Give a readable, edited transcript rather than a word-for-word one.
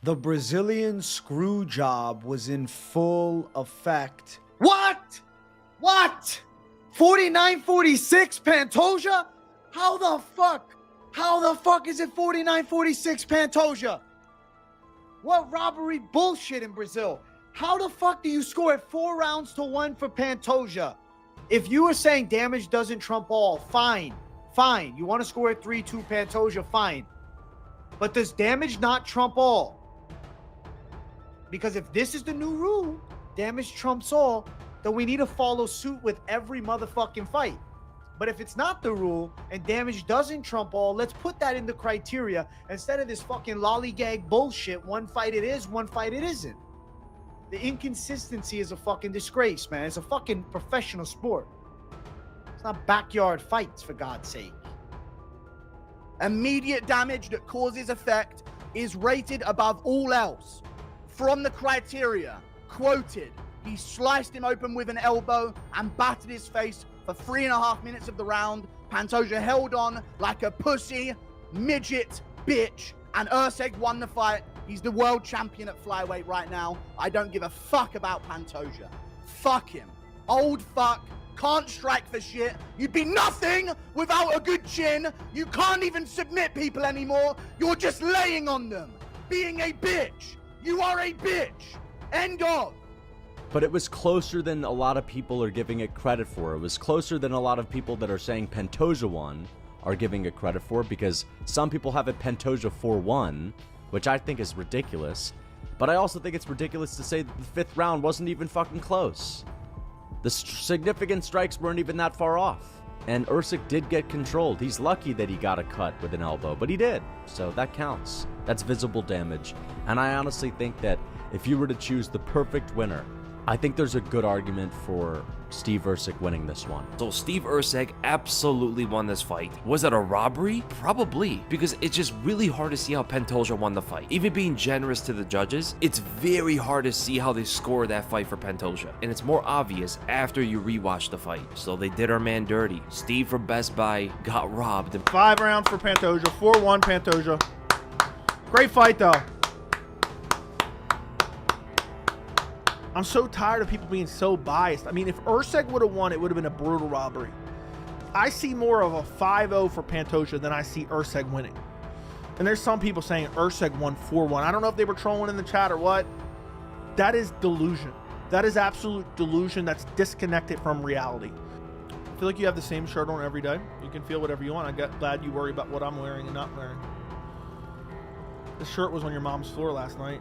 The Brazilian screw job was in full effect. What? 49-46 Pantoja? How the fuck? How the fuck is it 49-46 Pantoja? What robbery bullshit in Brazil? How the fuck do you score it 4-1 for Pantoja? If you were saying damage doesn't trump all, fine. You want to score it 3-2 Pantoja, fine. But does damage not trump all? Because if this is the new rule, damage trumps all, then we need to follow suit with every motherfucking fight. But if it's not the rule and damage doesn't trump all, let's put that in the criteria instead of this fucking lollygag bullshit. One fight it is, one fight it isn't. The inconsistency is a fucking disgrace, man. It's a fucking professional sport. It's not backyard fights, for God's sake. Immediate damage that causes effect is rated above all else. From the criteria, quoted, he sliced him open with an elbow and battered his face for 3.5 minutes of the round. Pantoja held on like a pussy, midget, bitch, and Urseg won the fight. He's the world champion at flyweight right now. I don't give a fuck about Pantoja. Fuck him. Old fuck. Can't strike for shit. You'd be nothing without a good chin. You can't even submit people anymore. You're just laying on them. Being a bitch. You are a bitch. End of. But it was closer than a lot of people are giving it credit for. It was closer than a lot of people that are saying Pantoja won are giving it credit for, because some people have it Pantoja 4-1, which I think is ridiculous. But I also think it's ridiculous to say that the fifth round wasn't even fucking close. The significant strikes weren't even that far off. And Usyk did get controlled. He's lucky that he got a cut with an elbow, but he did. So that counts. That's visible damage. And I honestly think that if you were to choose the perfect winner, I think there's a good argument for Steve Usyk winning this one. So Steve Usyk absolutely won this fight. Was it a robbery? Probably, because it's just really hard to see how Pantoja won the fight. Even being generous to the judges, it's very hard to see how they scored that fight for Pantoja. And it's more obvious after you rewatch the fight. So they did our man dirty. Steve from Best Buy got robbed. 5 rounds for Pantoja, 4-1 Pantoja. Great fight though. I'm so tired of people being so biased. I mean, if Usyk would have won, it would have been a brutal robbery. I see more of a 5-0 for Pantoja than I see Usyk winning. And there's some people saying Usyk won 4-1. I don't know if they were trolling in the chat or what. That is delusion. That is absolute delusion that's disconnected from reality. I feel like you have the same shirt on every day. You can feel whatever you want. I'm glad you worry about what I'm wearing and not wearing. This shirt was on your mom's floor last night.